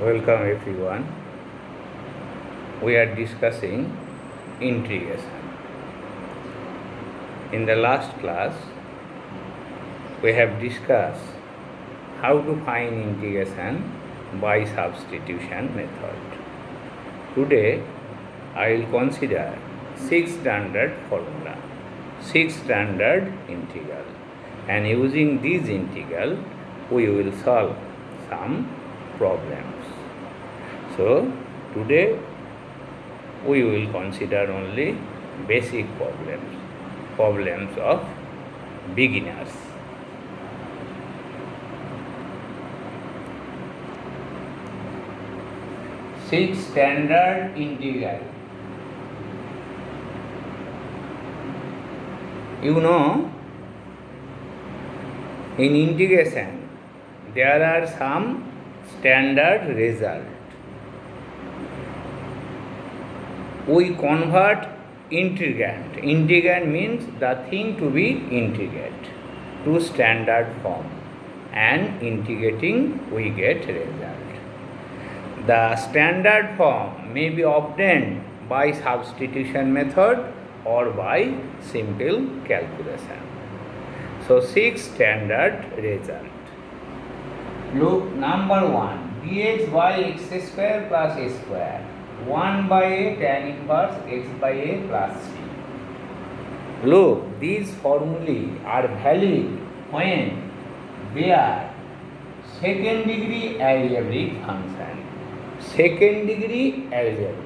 Welcome everyone. We are discussing integration. In the last class, we have discussed how to find integration by substitution method. Today, I will consider 6 standard formula, 6 standard integral, and using these integral, we will solve some problems. So, today we will consider only basic problems of beginners. Six standard integral. You know, in integration, there are some standard result. We convert integrand. Integrand means the thing to be integrated to standard form, and integrating we get result. The standard form may be obtained by substitution method or by simple calculation. So 6 standard result. Look, number 1, dx by x square plus a square, 1 by a tan inverse x by a plus c. Look, these formulae are valid when where second degree algebraic function. Second degree algebraic.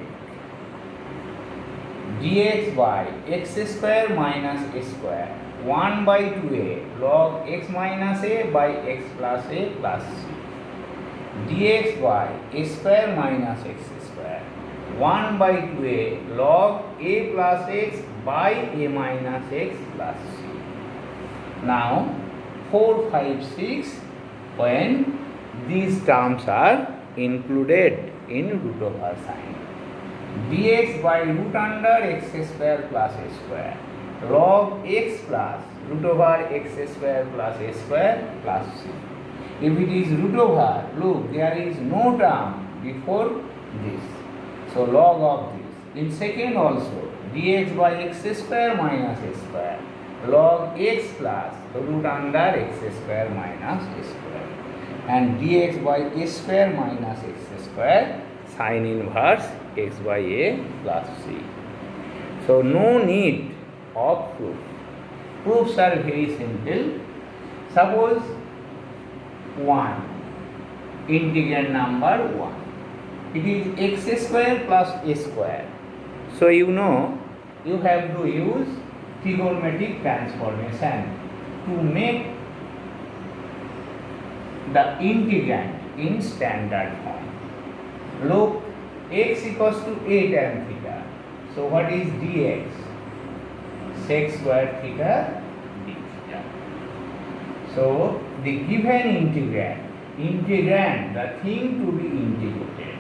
Dx by x square minus a square, 1 by 2a log x minus a by x plus a plus c. Dx by a square minus x square, 1 by 2a log a plus x by a minus x plus c. Now 4, 5, 6 when these terms are included in root over sign. Dx by root under x square plus a square log x plus root over x square plus a square plus c. If it is root over, look, there is no term before this. So log of this. In second also, dx by x square minus a square log x plus root under x square minus a square, and dx by a square minus x square sin inverse x by a plus c. So no need of proof. Proofs are very simple. Suppose 1, integer number 1. It is x square plus a square. So you know you have to use trigonometric transformation to make the integrand in standard form. Look, x equals to a tan theta. So what is dx? Sec square theta d theta. So the given integrand, the thing to be integrated,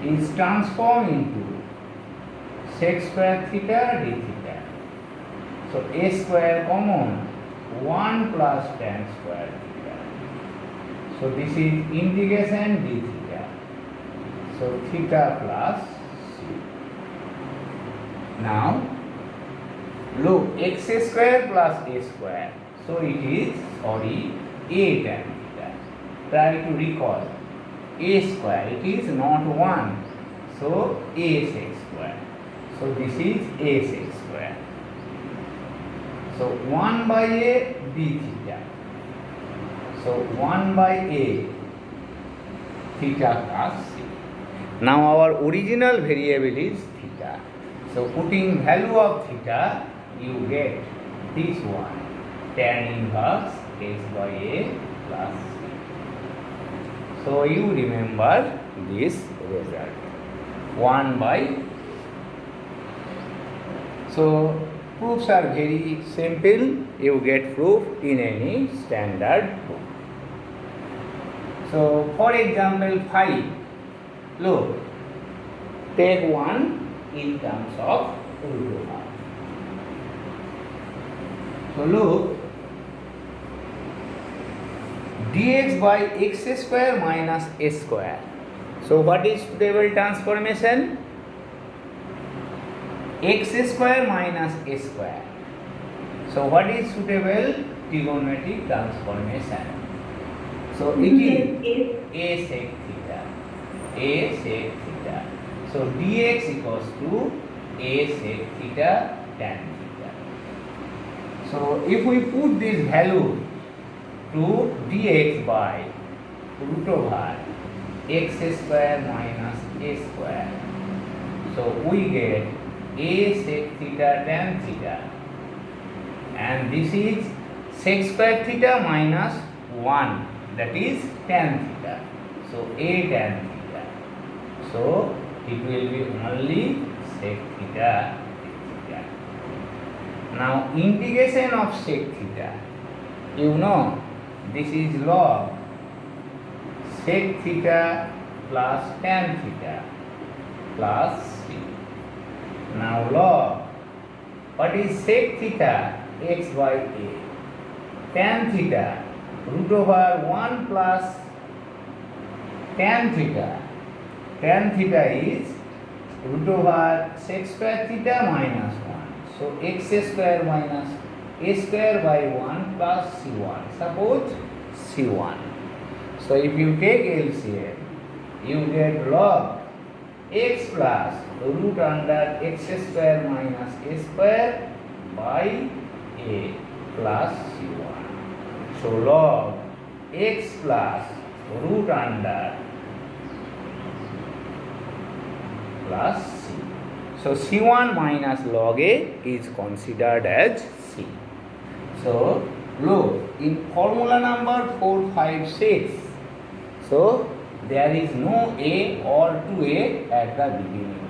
is transformed into sec square theta d theta. So a square common, 1 plus tan square theta. So this is integration d theta. So theta plus c. Now look, x square plus a square. So it is, a tan theta. Try to recall. A square, it is not 1. So a sec square. So this is a sec square. So 1 by a d theta. So 1 by a theta plus c. Now our original variable is theta. So putting value of theta, you get this one, tan inverse x by a plus c. So you remember this result, 1 by. So proofs are very simple. You get proof in any standard book. So for example 5, look, take 1 in terms of root over. So look, dx by x square minus a square. So what is suitable transformation? X square minus a square. So what is suitable trigonometric transformation? So it is a sec theta. A sec theta. So dx equals to a sec theta tan theta. So if we put this value to dx by root over x square minus a square, so we get a sec theta tan theta, and this is sec square theta minus 1, that is tan theta. So a tan theta. So it will be only sec theta theta. Now integration of sec theta, you know this is log sec theta plus tan theta plus c. Now log, what is sec theta? X by a. Tan theta, root over 1 plus tan theta. Tan theta is root over sec square theta minus 1. So x square minus a square by 1 plus c1. Suppose c1. So if you take LCM, you get log x plus root under x square minus a square by a plus c1. So log x plus root under plus c. So c1 minus log a is considered as c. So look, in formula number 4, 5, 6, so there is no a or 2a at the beginning.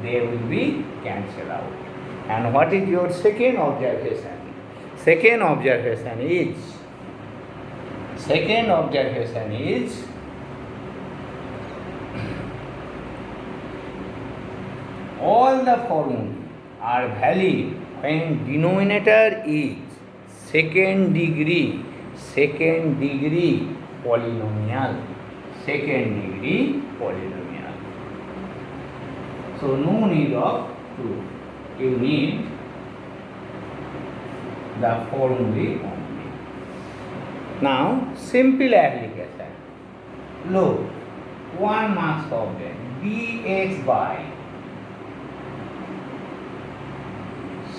They will be cancelled out. And what is your second observation? Second observation is all the formulae are valid when denominator is second degree polynomial. So no need of proof. You need the formulae only. Now simple application. Look, 1 marks problem dx by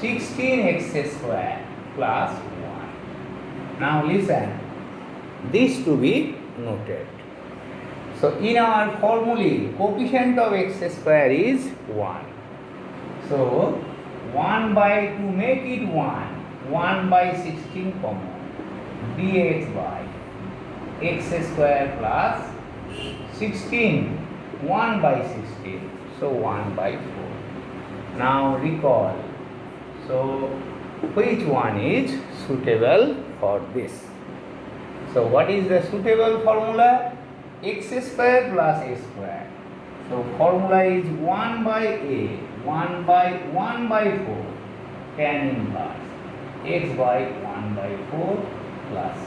16x square plus 1. Now listen, this to be noted. So in our formulae, coefficient of x square is 1. So 1 by, to make it 1 by 16 common, dx by x square plus 16, 1 by 16, so 1 by 4. Now recall, so which one is suitable for this? So what is the suitable formula? X square plus a square. So formula is 1 by a, 1 by 4, tan inverse, x by 1 by 4 plus c.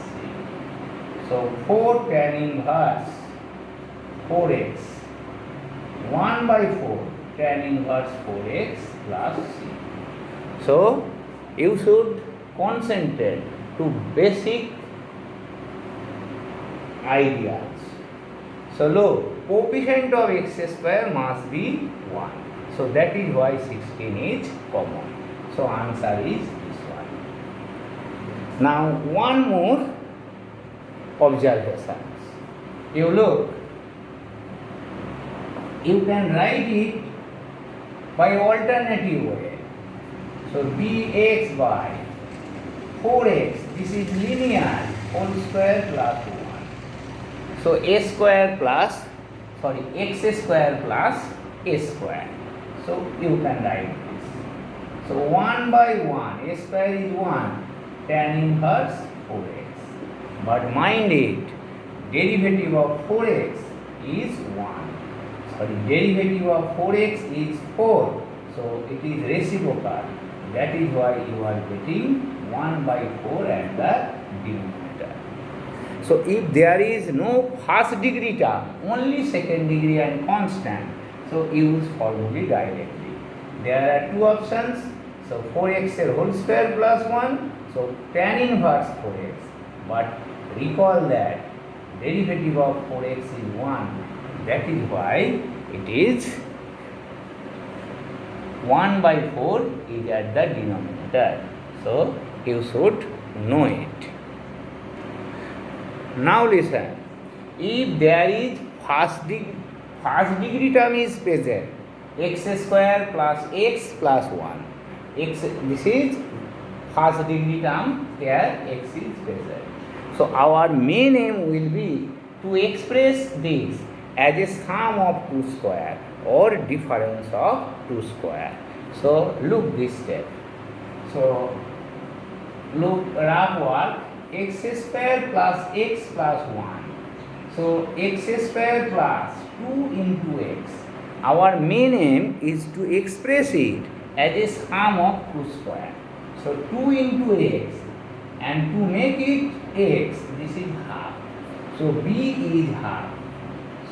So 4 tan inverse 4x, 1 by 4 tan inverse 4x plus c. So you should concentrate to basic ideas. So look, coefficient of x square must be 1. So that is why 16 is common. So answer is this one. Now one more observation. You look, you can write it by alternative way. So dx by 4x, this is linear, whole square plus 1. So x square plus a square. So you can write this. So 1 by 1, a square is 1, tan inverse 4x. But mind it, derivative of 4x is 1. Derivative of 4x is 4. So it is reciprocal. That is why you are getting 1 by 4 at the denominator. So if there is no first degree term, only second degree and constant, so use formulae directly. There are two options. So 4x whole square plus 1, so tan inverse 4x. But recall that derivative of 4x is 1. That is why it is 1 by 4 is at the denominator. So you should know it. Now listen, if there is first degree term is present, x square plus x plus 1, x, this is first degree term, here x is present. So our main aim will be to express this as a sum of 2 square or difference of 2 square. So look this step. So look rough work, x square plus x plus 1. So x square plus 2 into x. Our main aim is to express it as a sum of 2 square. So 2 into x, and to make it x, this is half. So b is half.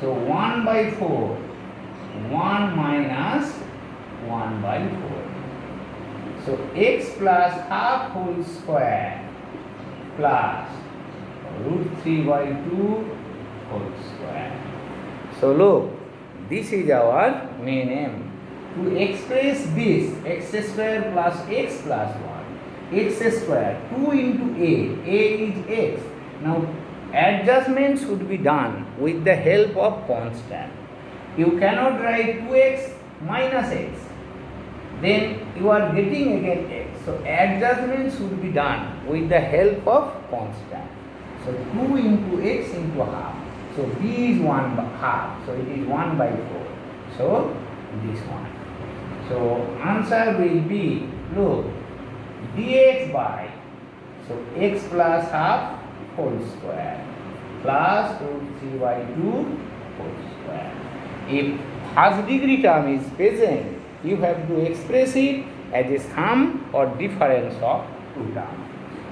So 1 by 4, 1 minus 1 by 4. So x plus half whole square plus root 3 by 2 whole square. So look, this is our main aim. To express this x square plus x plus 1, x square 2 into a is x. Now adjustment should be done with the help of constant. You cannot write 2x minus x, then you are getting again x. So adjustment should be done with the help of constant. So 2 into x into half. So b is 1 by half. So it is 1 by 4. So this one. So answer will be, look, dx by, so x plus half whole square plus root 3 by 2 whole square. If first degree term is present, you have to express it as a sum or difference of two terms.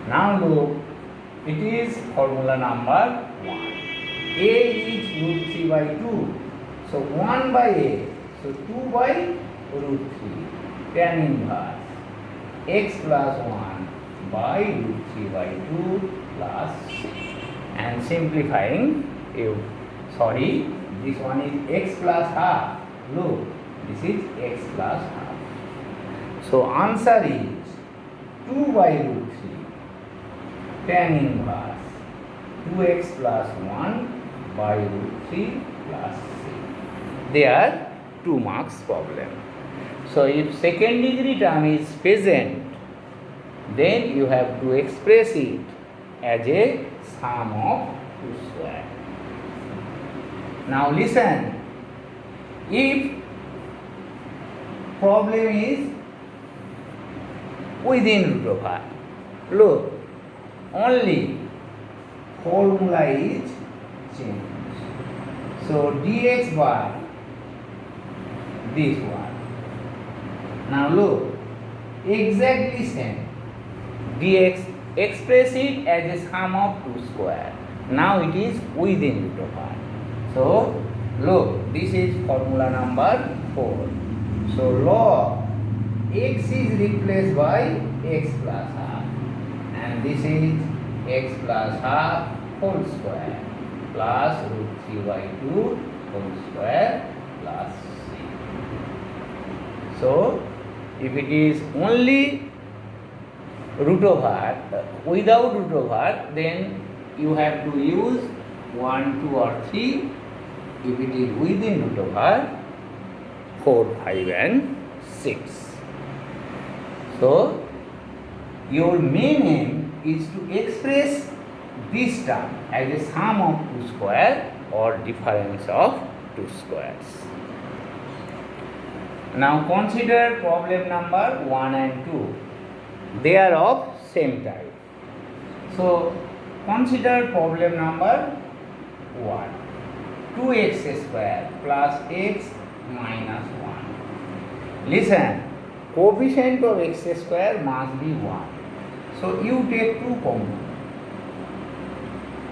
Now look, it is formula number 1. A is root 3 by 2. So 1 by a, so 2 by root 3, tan inverse x plus 1 by root 3 by 2 plus, and simplifying, this one is x plus half. Look, this is x plus half. So answer is 2 by root 3 tan inverse 2x plus 1 by root 3 plus 6. They are 2 marks problem. So if second degree term is present, then you have to express it as a sum of 2 square. Now listen, if problem is within root over, look, only formula is changed. So dx by this one. Now look, exactly same. Dx, express it as a sum of 2 square. Now it is within root over. So look, this is formula number 4. So log x is replaced by x plus half, and this is x plus half whole square plus root 3 by 2 whole square plus 6. So if it is only root over, without root over, then you have to use 1, 2 or 3. If it is within root over, 4, 5 and 6. So your main aim is to express this term as a sum of 2 square or difference of 2 squares. Now consider problem number 1 and 2. They are of same type. So consider problem number 1. 2x square plus x minus 1. Listen, coefficient of x square must be 1. So you take 2 common.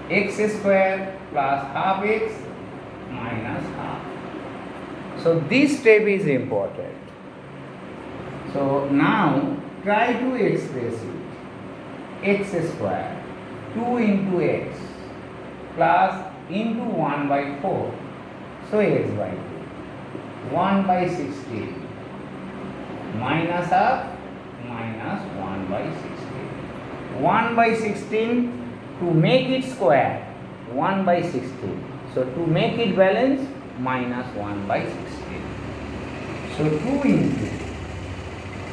x square plus half x minus half. So this step is important. So now try to express it. X square 2 into x plus into 1 by 4. So x by 2. 1 by 16 minus half minus 1 by 16. 1 by 16 to make it square 1 by 16. So to make it balance minus 1 by 16. So 2 into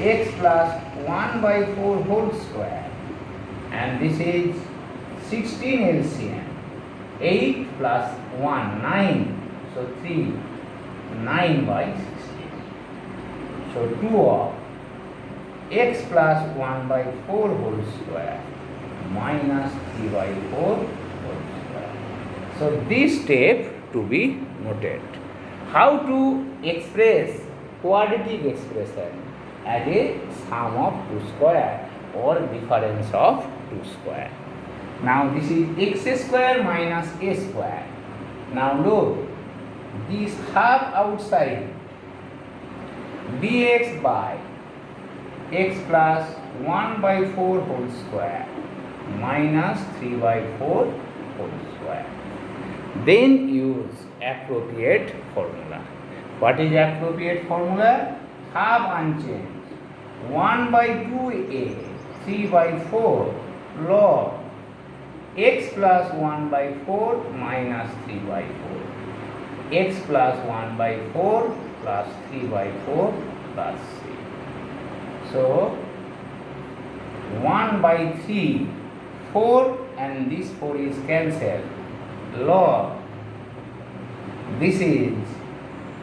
x plus 1 by 4 whole square, and this is 16 LCM. 8 plus 1 9. So 3 9 by 16. So 2 of x plus 1 by 4 whole square minus 3 by 4 whole square. So this step to be noted. How to express quadratic expression as a sum of 2 square or difference of 2 square. Now this is x square minus a square. Now look, this half outside dx by x plus 1 by 4 whole square minus 3 by 4 whole square. Then use appropriate formula. What is appropriate formula? Half unchanged. 1 by 2a 3 by 4 log x plus 1 by 4 minus 3 by 4. X plus 1 by 4 plus 3 by 4 plus 3. So 1 by 3, 4 and this 4 is cancelled. Log, this is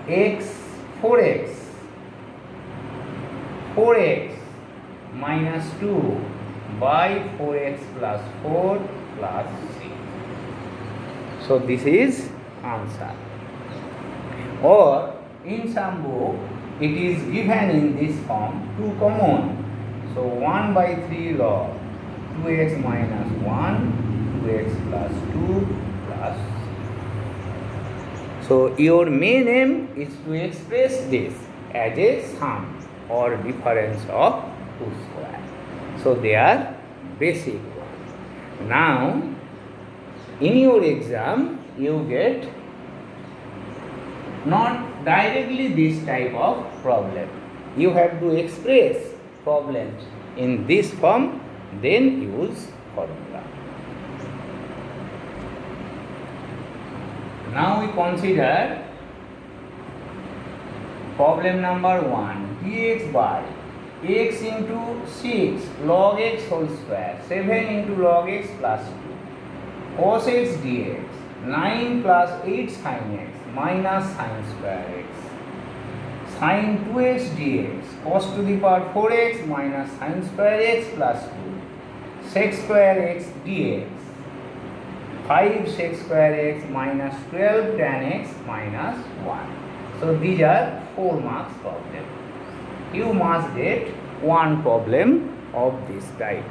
x, 4x minus 2 by 4x plus 4 plus 3. So this is answer. Or in some book it is given in this form 2 common. So 1 by 3 log 2x minus 1 2x plus 2 plus 3. So your main aim is to express this as a sum or difference of 2 square. So they are basic one. Now in your exam you get not directly this type of problem. You have to express problems in this form, then use formula. Now we consider problem number 1. dx by x into 6 log x whole square 7 into log x plus 2 cos x dx 9 plus 8 sin x minus sin square x sin 2x dx cos to the power 4x minus sin square x plus 2 sec square x dx 5 sec square x minus 12 tan x minus 1. So these are 4 marks problem. You must get one problem of this type.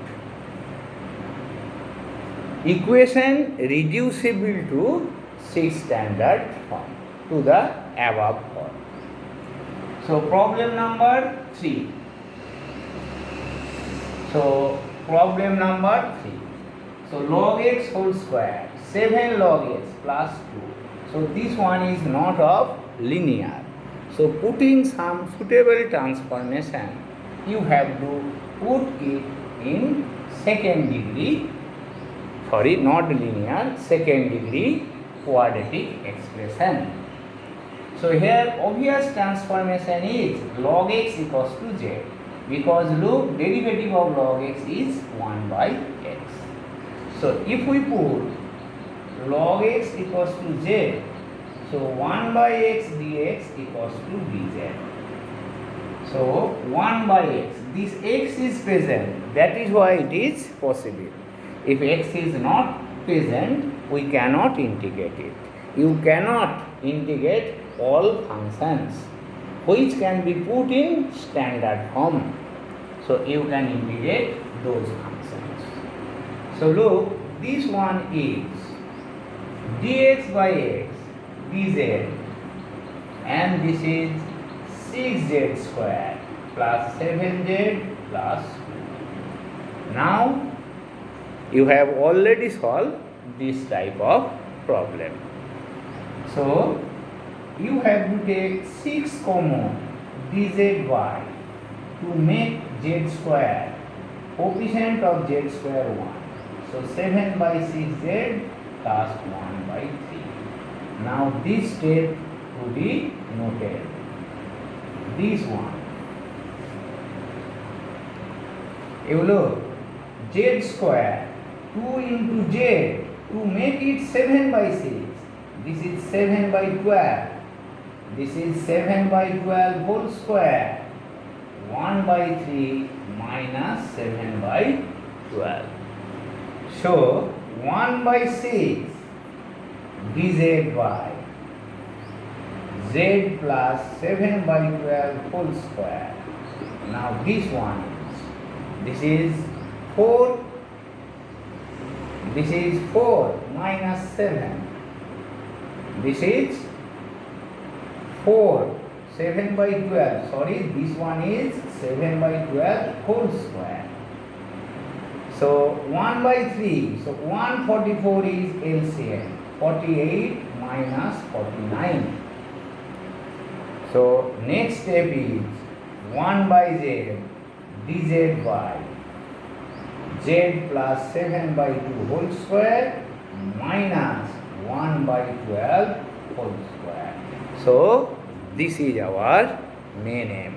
Equation reducible to 6 standard form, to the above form. So problem number 3. So problem number 3. So log x whole square 7 log x plus 2. So this one is not of linear. So putting some suitable transformation, you have to put it in second degree, sorry, not linear, second degree quadratic expression. So here obvious transformation is log x equals to z, because look, derivative of log x is 1 by x. So if we put log x equals to z, so 1 by x dx equals to dz. So 1 by x, this x is present, that is why it is possible. If x is not present, we cannot integrate it. You cannot integrate all functions which can be put in standard form. So you can integrate those functions. So look, this one is dx by x dz, and this is 6z square plus 7z plus 2. Now you have already solved this type of problem. So you have to take 6 common dzy to make z square, coefficient of z square 1. So 7 by 6z plus 1 by 3. Now this step to be noted. This one. You look, z square 2 into z to make it 7 by 6. This is 7 by 12. This is 7 by 12 whole square. 1 by 3 minus 7 by 12. So 1 by 6 dz by z plus 7 by 12 whole square. Now this one is 4. This is 4 minus 7. This is 4. 7 by 12. Sorry, this one is 7 by 12 whole square. So 1 by 3. So 144 is LCM. 48 minus 49. So next step is 1 by z dz by z plus 7 by 2 whole square minus 1 by 12 whole square. So this is our main aim,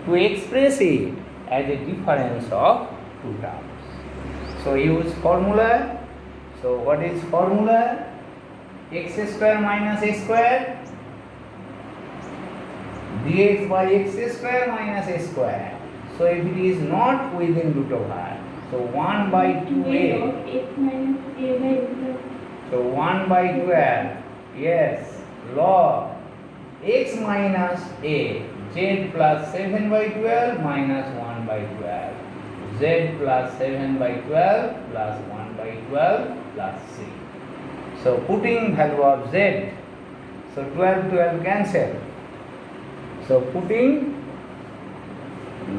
to express it as a difference of two terms. So use formula. So what is formula? X square minus a square dx by x square minus a square. So if it is not within root over, so 1 by 2a. So 1 by 12, yes, log x minus a, z plus 7 by 12 minus 1 by 12, z plus 7 by 12 plus 1 by 12 plus c. So putting value of z, so 12 cancel. So putting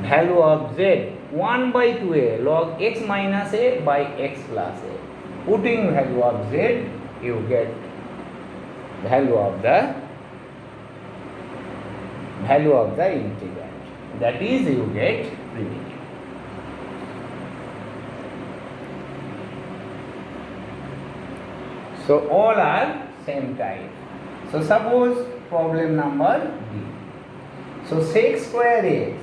value of z 1 by 2a log x minus a by x plus a. Putting value of z, you get value of the integrand. That is, you get primitive. So all are same type. So suppose problem number D. So sec square x.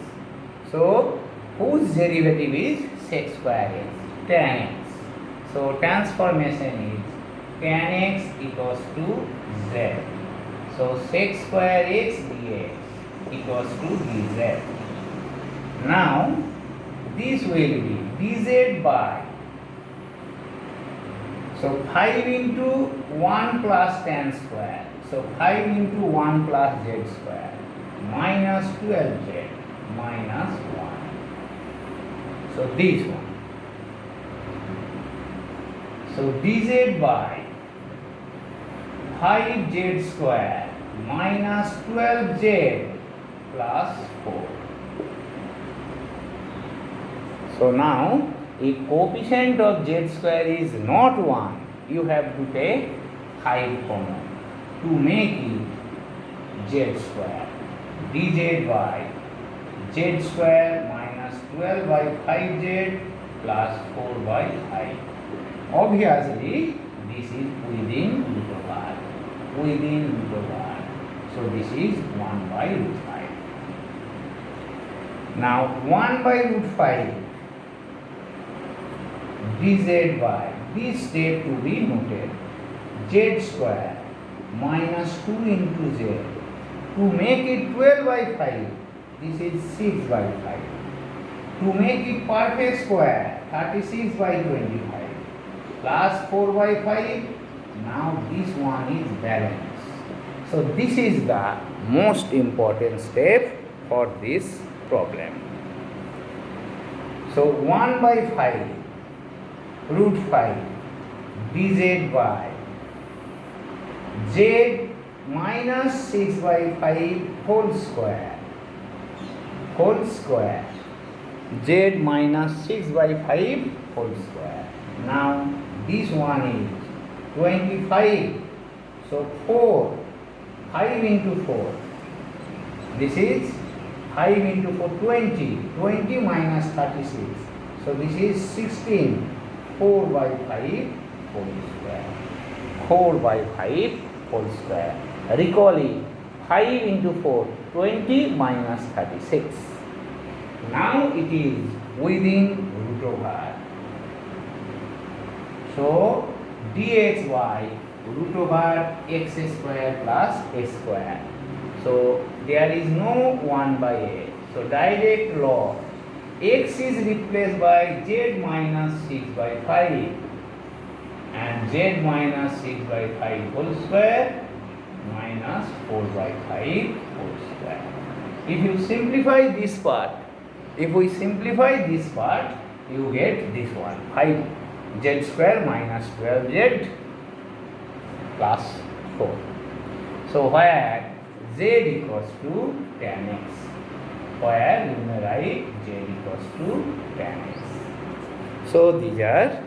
So whose derivative is sec square x? Tan x. So transformation is tan x equals to z. So sec square x dx equals to dz. Now this will be dz by, so 5 into 1 plus tan square. So 5 into 1 plus z square minus 12z minus 1. So this one. So dz by 5z square minus 12z plus 4. So now, if coefficient of z square is not 1, you have to take 5 common to make it z square. Dz by z square minus 12 by 5z plus 4 by 5. Obviously, this is within root over. Within root over. So this is 1 by root 5. Now 1 by root 5 dz by, this step to be noted, z square minus 2 into z. To make it 12 by 5, this is 6 by 5. To make it perfect square, 36 by 25 plus 4 by 5. Now this one is balanced. So this is the most important step for this problem. So 1 by 5 root 5 dz by z minus 6 by 5 whole square. Z minus 6 by 5 whole square. Now this one is 25. So 4, 5 into 4. This is 5 into 4, 20. 20 minus 36. So this is 16. 4 by 5 whole square. 4 by 5 whole square. Recalling 5 into 4, 20 minus 36. Now it is within root over. So dxy root over x square plus a square. So there is no 1 by a. So direct log x is replaced by z minus 6 by 5 and z minus 6 by 5 whole square minus 4 by 5 whole square. If you simplify this part, if we simplify this part, you get this one 5z square minus 12z plus 4. So where z equals to tan x, where you may write z equals to tan x. So these are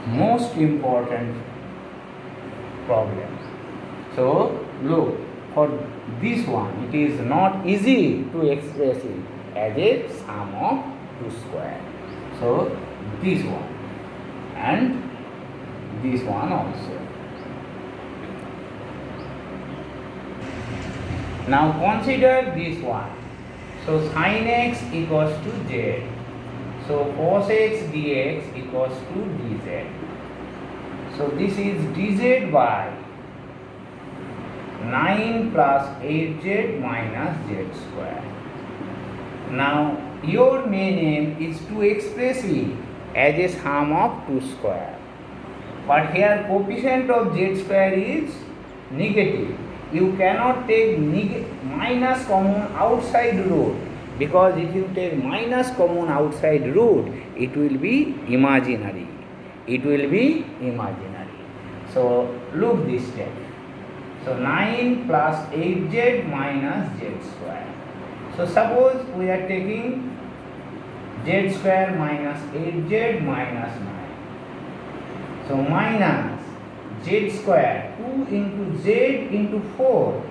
most important problems. So look, for this one it is not easy to express it as a sum of two square. So this one and this one also. Now consider this one. So sin x equals to z. So cos x dx equals to dz. So this is dz by 9 plus 8z minus z square. Now your main aim is to express it as a sum of two square. But here coefficient of z square is negative. You cannot take minus common outside root, because if you take minus common outside root, it will be imaginary. It will be imaginary. So look this step. So 9 plus 8z minus z square. So suppose we are taking z square minus 8z minus 9. So minus z square 2 into z into 4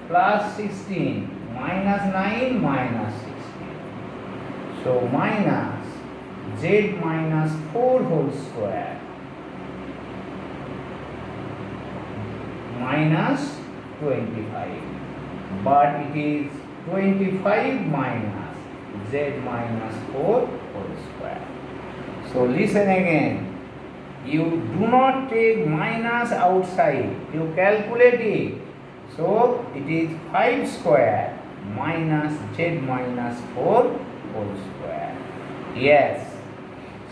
plus 16 minus 9 minus 16. So minus z minus 4 whole square minus 25. But it is 25 minus z minus 4 whole square. So listen again. You do not take minus outside, you calculate it. So it is 5 square minus z minus 4 whole square. Yes.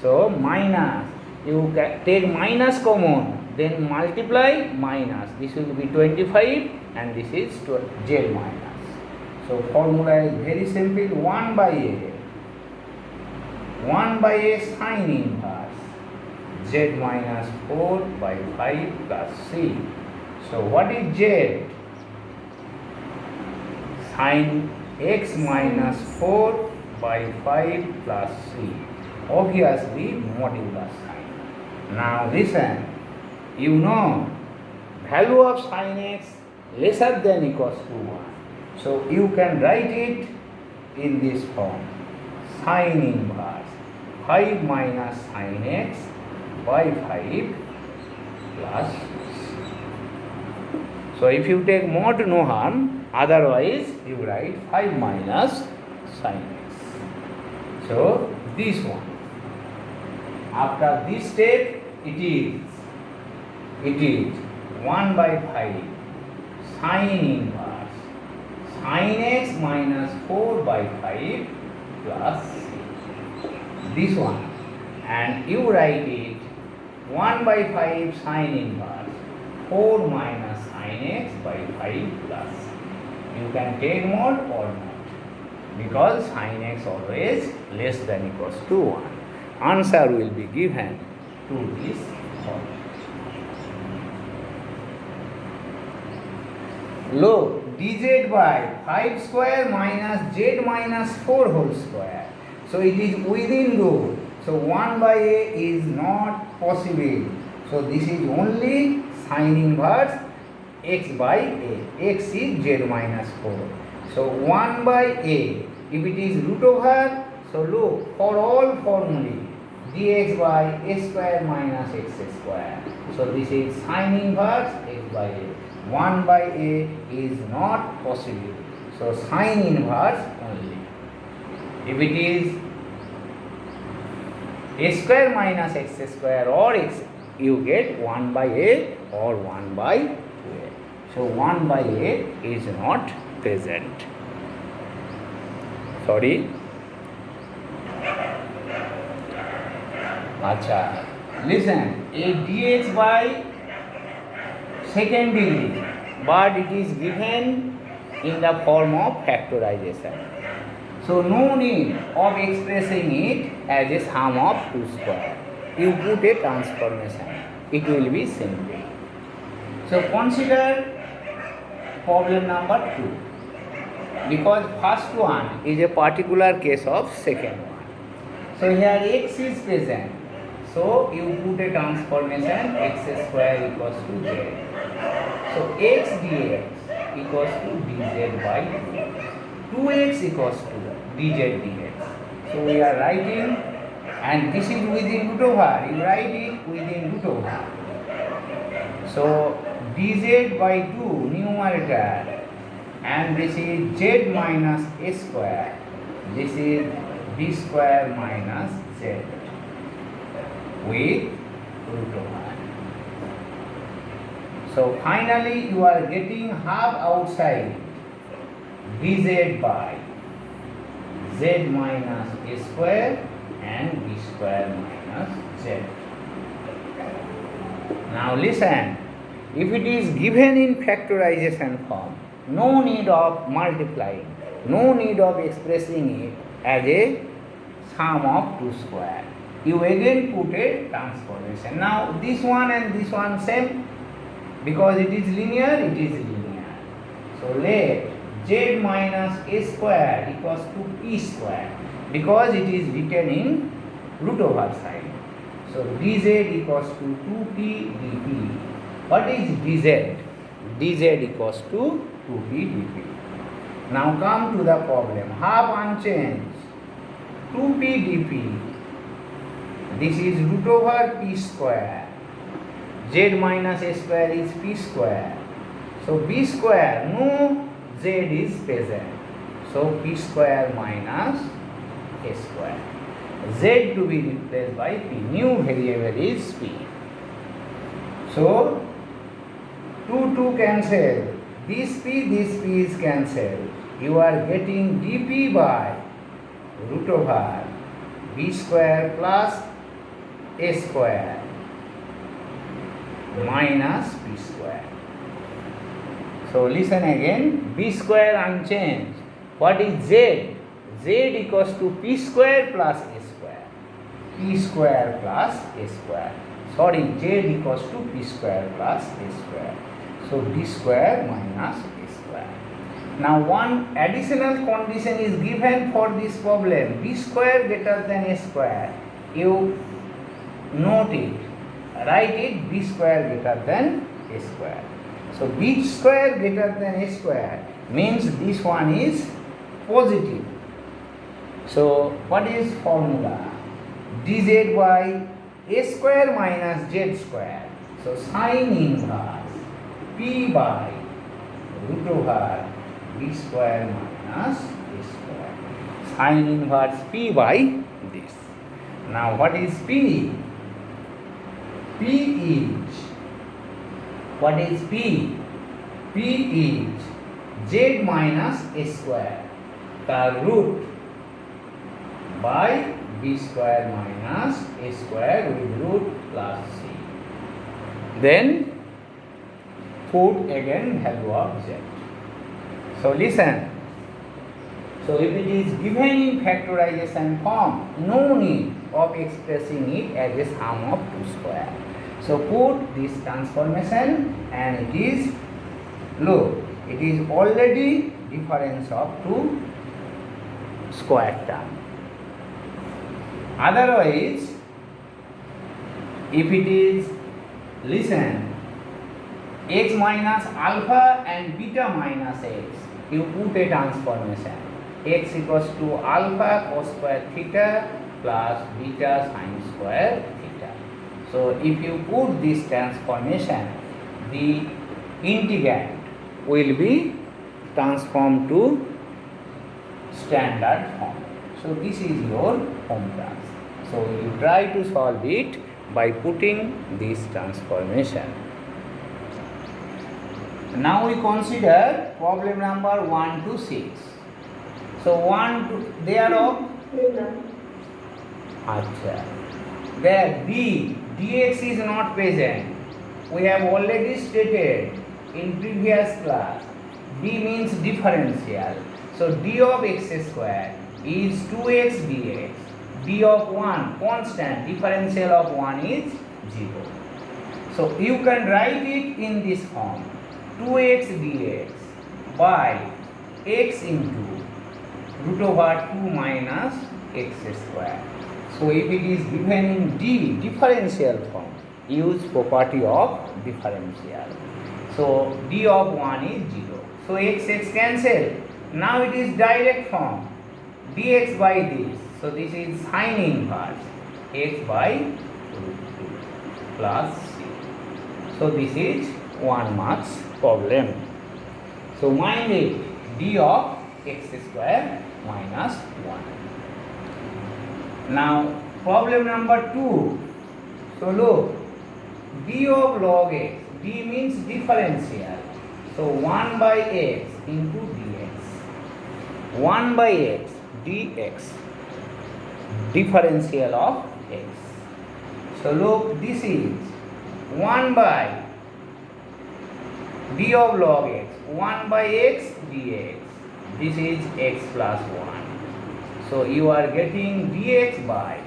So minus, you take minus common, then multiply minus. This will be 25 and this is z minus. So formula is very simple, 1 by a. 1 by a sin inverse z minus 4 by 5 plus c. So what is z? Sin x minus 4 by 5 plus c. Obviously modulus sin. Now listen, you know value of sin x lesser than equals to 1. So you can write it in this form. Sin inverse 5 minus sin x by 5 plus c. So if you take mod, no harm, otherwise you write 5 minus sin x. So this one. After this step, it is 1 by 5 sin inverse sin x minus 4 by 5 plus c. This one. And you write it 1 by 5 sin inverse 4 minus sin x by 5 plus c. You can take mod or not, because sin x always less than equals to 1. Answer will be given to this problem. Look, dz by 5 square minus z minus 4 whole square. So it is within root. So 1 by a is not possible. So this is only sine inverse x by a. X is z minus 4. So 1 by a. If it is root over, so look, for all formulae, dx by a square minus x square. So this is sine inverse x by a. 1 by a is not possible. So sine inverse only. If it is a square minus x square or x, you get 1 by a or 1 by 2a. So 1 by a is not present. Sorry. Acha. Listen, a dx by second degree, but it is given in the form of factorization. So no need of expressing it as a sum of 2 square. You put a transformation. It will be simple. So consider problem number 2. Because first one is a particular case of second one. So here x is present. So you put a transformation x square equals to z. So x dx equals to dz by 2. 2x equals to dz dx. So we are writing, and this is within root over. You write it within root over. So dz by 2 numerator, and this is z minus a square. This is b square minus z with root over. So finally you are getting half outside dz by z minus a square and b square minus z. Now listen, if it is given in factorization form, no need of multiplying, no need of expressing it as a sum of 2 square. You again put a transformation. Now this one and this one same, because it is linear, it is linear. So let z minus a square equals to p square, because it is written in root over side. So dz equals to 2p dp. What is dz? dz equals to 2p dp. Now come to the problem. Half unchanged. 2p dp. This is root over p square. Z minus a square is p square. So b square, no z is present. So p square minus a square. Z to be replaced by p. New variable is p. So 2 cancel. This p is cancelled. You are getting dp by root over b square plus a square minus p square. So listen again, b square unchanged. What is z? Z equals to p square plus a square. P square plus a square. Sorry, z equals to p square plus a square. So d square minus a square. Now one additional condition is given for this problem. B square greater than a square. You note it. Write it b square greater than a square. So b square greater than a square means this one is positive. So what is formula? dz by a square minus z square. So sine inverse p by root over b square minus a square. Sine inverse p by this. Now what is p? P is, what is p? P is z minus a square, the root by b square minus a square with root plus c. Then put again value of z. So listen. So if it is given in factorization form, no need of expressing it as a sum of 2 square. So put this transformation, and it is, look, it is already difference of two square term. Otherwise, if it is, listen, x minus alpha and beta minus x, you put a transformation. X equals to alpha cos square theta plus beta sin square theta. So if you put this transformation, the integrand will be transformed to standard form. So this is your home task. So you try to solve it by putting this transformation. Now we consider problem number 1 to 6. So 1 to, thereof, there b dx is not present. We have already stated in previous class, d means differential. So d of x square is 2x dx. d of 1 constant, differential of 1 is 0. So you can write it in this form, 2x dx by x into root over 2 minus x square. So if it is given in d, differential form, use property of differential. So d of 1 is 0. So x cancel. Now it is direct form, dx by this. So this is sine inverse, x by root 2 plus c. So this is 1 marks problem. So mind it, d of x square minus 1. Now problem number 2. So look, d of log x, d means differential. So 1 by x into dx. 1 by x dx, differential of x. So look, this is 1 by d of log x, 1 by x dx. This is x plus 1. So you are getting dx by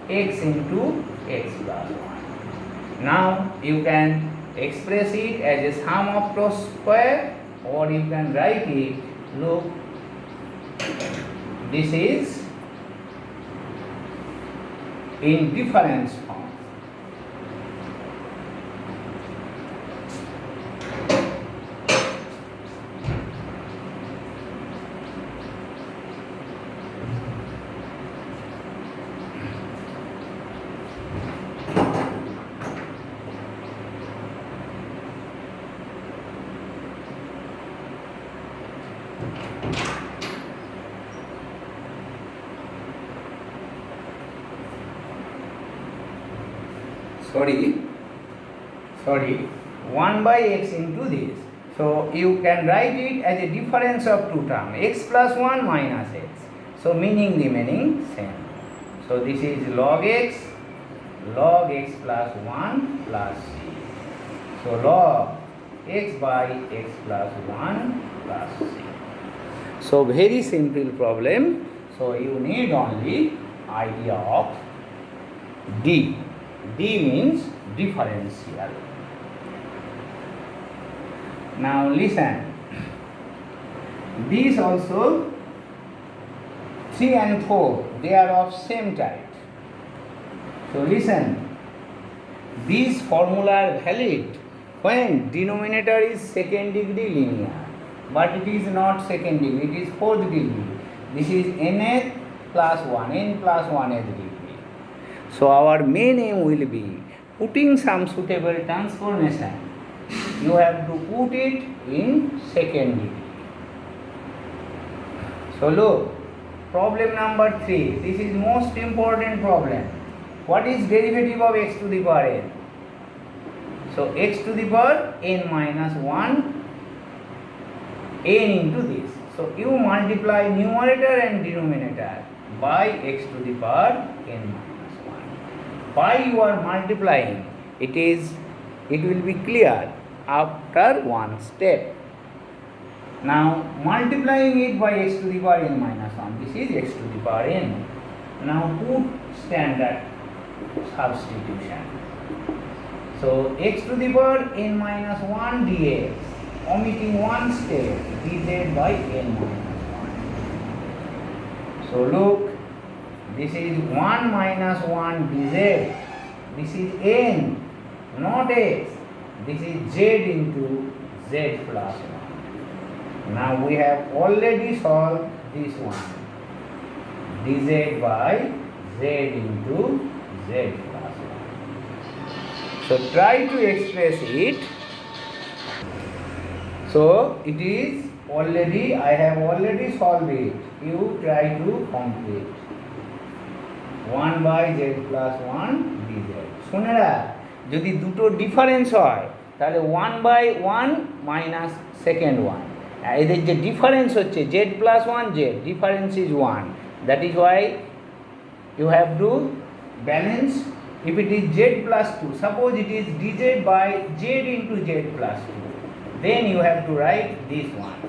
x into x plus 1. Now you can express it as a sum of two square, or you can write it, look, this is in difference form. Sorry, 1 by x into this. So you can write it as a difference of two terms, x plus 1 minus x. So meaning remaining same. So this is log x plus 1 plus c. So log x by x plus 1 plus c. So very simple problem. So you need only idea of d. D means differential. Now listen, these also 3 and 4, they are of same type. So listen, these formula are valid when denominator is second degree linear, but it is not second degree, it is fourth degree. This is nth plus 1, n plus 1th degree. So our main aim will be putting some suitable transformation. You have to put it in second degree. So look, problem number 3. This is most important problem. What is derivative of x to the power n? So x to the power n minus 1 n into this. So you multiply numerator and denominator by x to the power n minus 1. Why you are multiplying? It will be clear after one step. Now multiplying it by x to the power n minus 1. This is x to the power n. Now put standard substitution. So x to the power n minus 1 dx omitting one step, dz by n minus 1. So look, this is 1 minus 1 dz. This is n, not x. This is z into z plus 1. Now we have already solved this one. Dz by z into z plus 1. So try to express it. So it is already, I have already solved it. You try to complete. 1 by z plus 1 dz. শোনেরা, যদি দুটো difference হয় তাহলে 1 by 1 minus second 1, এদের যে difference হচ্ছে z plus 1 z, difference is 1. That is why you have to balance. If it is z plus 2, suppose it is dz by z into z plus 2, then you have to write this one,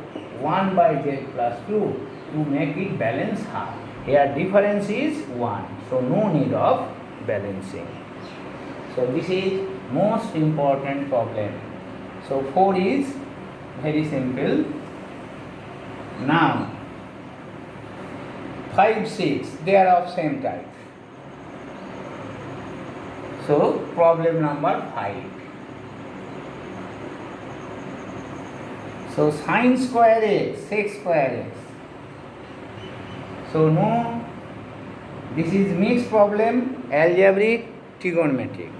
1 by z plus 2, to make it balance half. Here difference is 1, so no need of balancing. So this is most important problem. So 4 is very simple. Now 5, 6, they are of same type. So problem number 5. So sin square x, sec square x. So no, this is mixed problem, algebraic, trigonometric.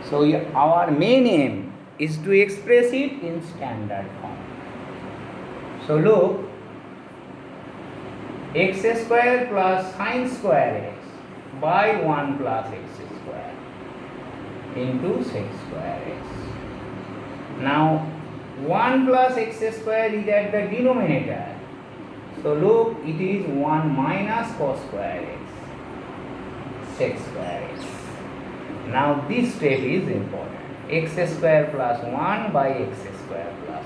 So our main aim is to express it in standard form. So look, x square plus sin square x by 1 plus x square into sec square x. Now 1 plus x square is at the denominator. So look, it is 1 minus cos square x, sec square x. Now this step is important. X square plus 1 by x square plus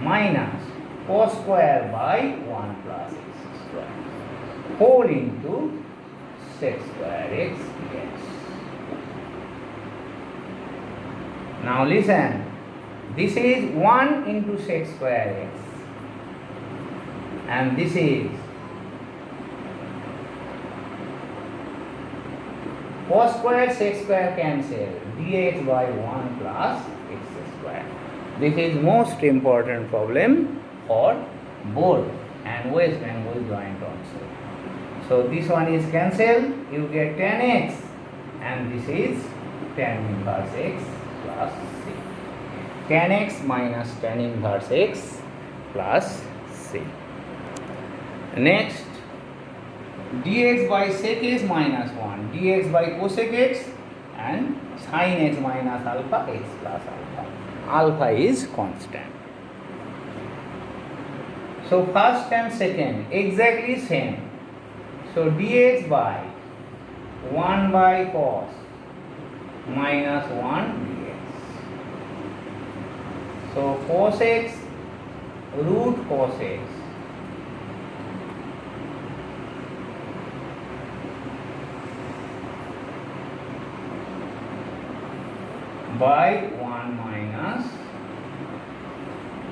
1 minus cos square by 1 plus x square whole into sec square x dx. Now listen, this is 1 into sec square x, and this is cos square sec square cancel, dx by 1 plus x square. This is most important problem for board and West Bengal joint also. So this one is cancelled, you get tan x, and this is tan inverse x plus c. Tan x minus tan inverse x plus c. Next, dx by sec x minus 1, dx by cosec x, and sin x minus alpha x plus alpha. Alpha is constant. So first and second exactly same. So dx by 1 by cos minus 1 dx. So cos x root cos x by 1 minus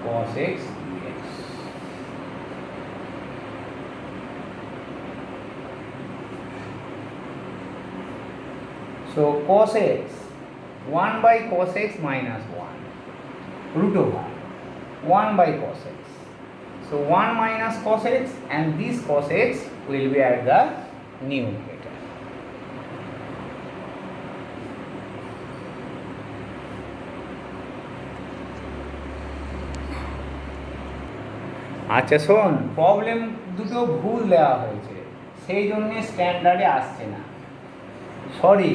cos x dx. So cos x, 1 by cos x minus 1, root over 1 by cos x. So 1 minus cos x, and this cos x will be at the numerator. আচ্ছা শোন, problem দুটো ভুল দেওয়া হয়েছে, সেই জন্যে স্ট্যান্ডার্ডে আসছে না। সরি,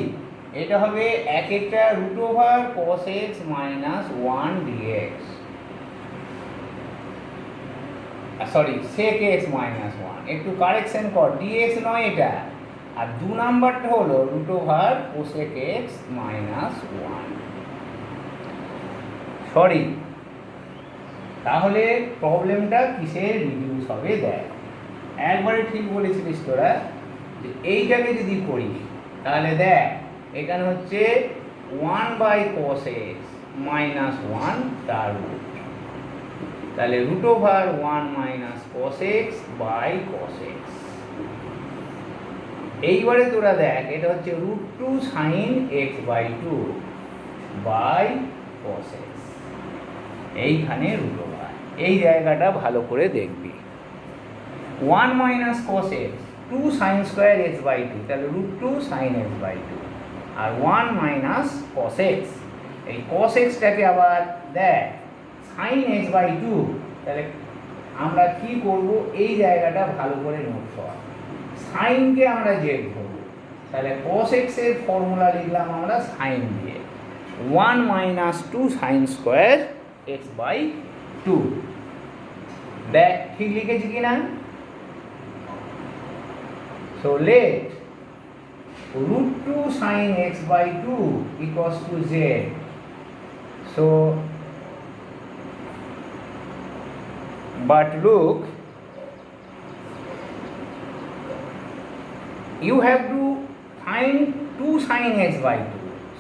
এটা হবে এক একটা root over cos x minus 1 dx, sorry sec x minus 1, একটু কারেকশন কর, dx নয় এটা। আর 2 নাম্বারটা হলো root over cosec x minus 1। Sorry, তাহলে প্রবলেমটা কিসে রিডিউস হবে দেখ। একবারে ঠিক বলেছিলিস তোরা, যে এইটাকে যদি করি তাহলে দেখ এখানে হচ্ছে 1 by cos x minus one তার রুট, তাহলে root over one minus cos x by cos x. এইবারে তোরা দেখ, এটা হচ্ছে root two sine x by two by cos x, এইখানে রুট ওভার, এই জায়গাটা ভালো করে দেখবি। One minus cos x, two sine square x by two, তাহলে root two sine x by two, আর ওয়ান মাইনাস কস এক্স, এই cos এক্সটাকে আবার দেখ সাইন এক্স বাই টু, তাহলে আমরা কি করব, এই জায়গাটা ভালো করে নোট কর। সাইনকে আমরা জেড ধরব, তাহলে কস এক্সের ফর্মুলা লিখলাম আমরা সাইন দিয়ে, one minus two sine square x by two. দেখ ঠিক লিখেছি কিনা? So let root 2 sin x by 2 equals to z. So, but look, you have to find 2 sin x by 2.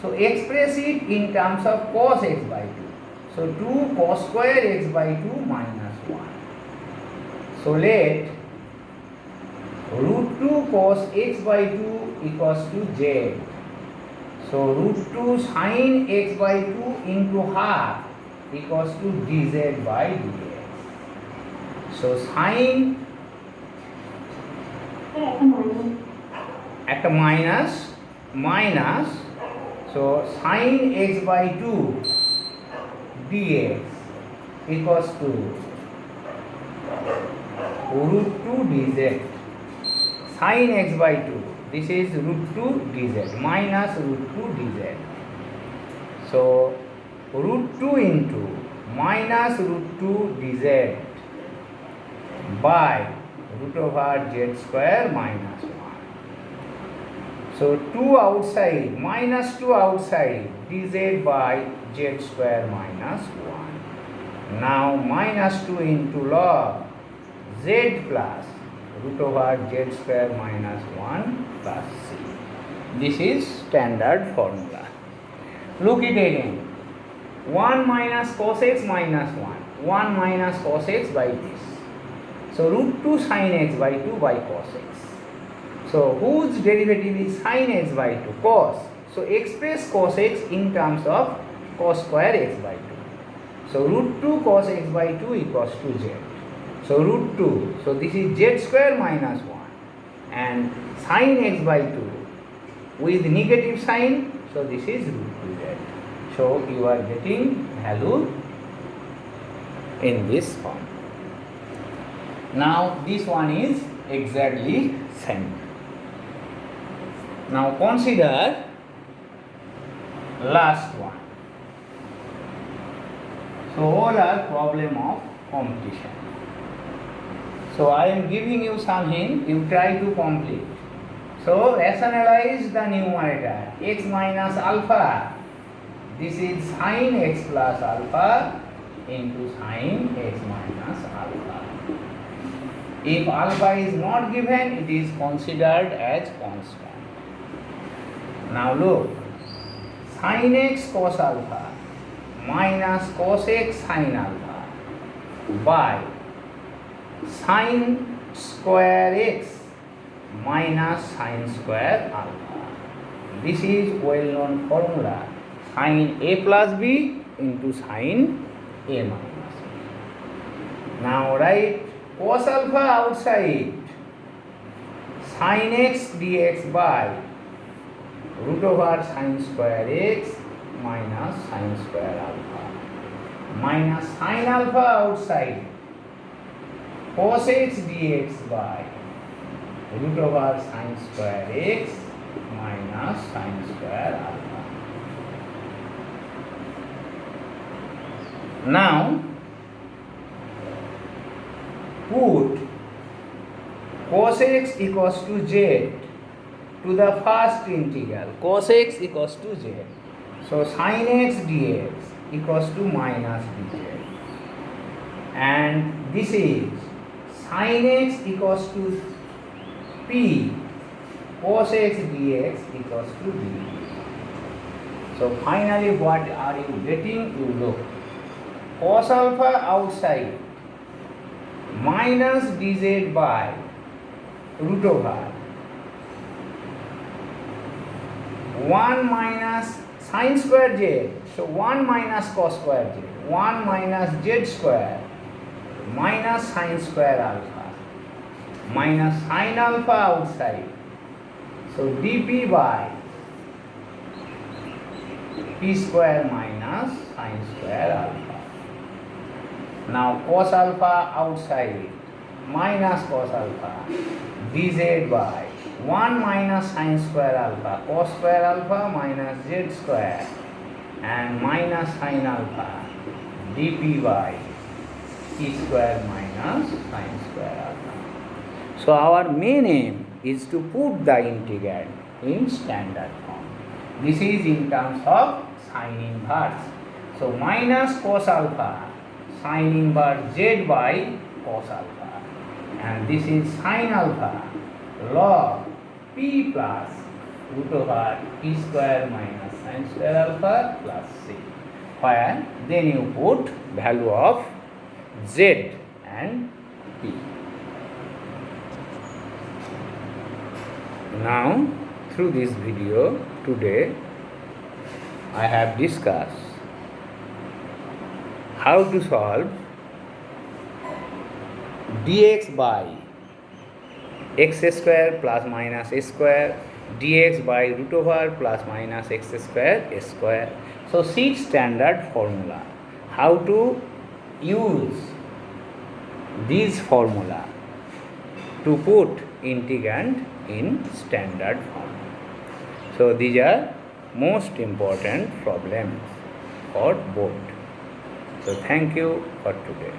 So, express it in terms of cos x by 2. So, 2 cos square x by 2 minus 1. So, let root 2 cos x by 2 equals to z. So root 2 sin x by 2 into half equals to dz by dx. So sin একটা minus minus, so sin x by 2 dx equals to root 2 dz. Sin x by 2, this is root 2 dz minus root 2 dz. So root 2 into minus root 2 dz by root over z square minus 1. So 2 outside, minus 2 outside, dz by z square minus 1. Now minus 2 into log z plus root over z square minus 1 plus c. This is standard formula. Look it again. 1 minus cos x minus 1. 1 minus cos x by this. So root 2 sin x by 2 by cos x. So whose derivative is sin x by 2? Cos. So express cos x in terms of cos square x by 2. So root 2 cos x by 2 equals to z. So root 2, so this is z square minus 1, and sin x by 2 with negative sign, so this is root 2z. So you are getting value in this form. Now this one is exactly same. Now consider last one. So all are problem of completion. So I am giving you some hint, you try to complete. So rationalize the numerator, x minus alpha, this is sin x plus alpha into sin x minus alpha. If alpha is not given, it is considered as constant. Now look, sin x cos alpha minus cos x sin alpha by sin square x minus sin square alpha. This is well known formula, sin a plus b into sin a minus b. Now write cos alpha outside, sin x dx by root over sin square x minus sin square alpha, minus sin alpha outside, cos x dx by root over sin square x minus sin square alpha. Now put cos x equals to z to the first integral, cos x equals to z. So sin x dx equals to minus dz, and this is sin x equals to p, cos x dx equals to d. So So finally what are you getting? You look. Cos alpha outside minus dz by root over 1 minus sin square z. So 1 minus cos square z. 1 minus z square minus sin square alpha minus sin alpha outside. So dp by p square minus sin square alpha. Now cos alpha outside minus cos alpha dz by 1 minus sin square alpha cos square alpha minus z square and minus sin alpha dp by p square minus sin square alpha. So our main aim is to put the integrand in standard form. This is in terms of sin inverse. So minus cos alpha sin inverse z by cos alpha, and this is sin alpha log p plus root over p square minus sin square alpha plus c, where then you put value of z and p. Now through this video today I have discussed how to solve dx by x square plus minus a square, dx by root over plus minus x square a square. So see standard formula. How to use this formula to put integrand in standard form. So these are most important problems for both. So thank you for today.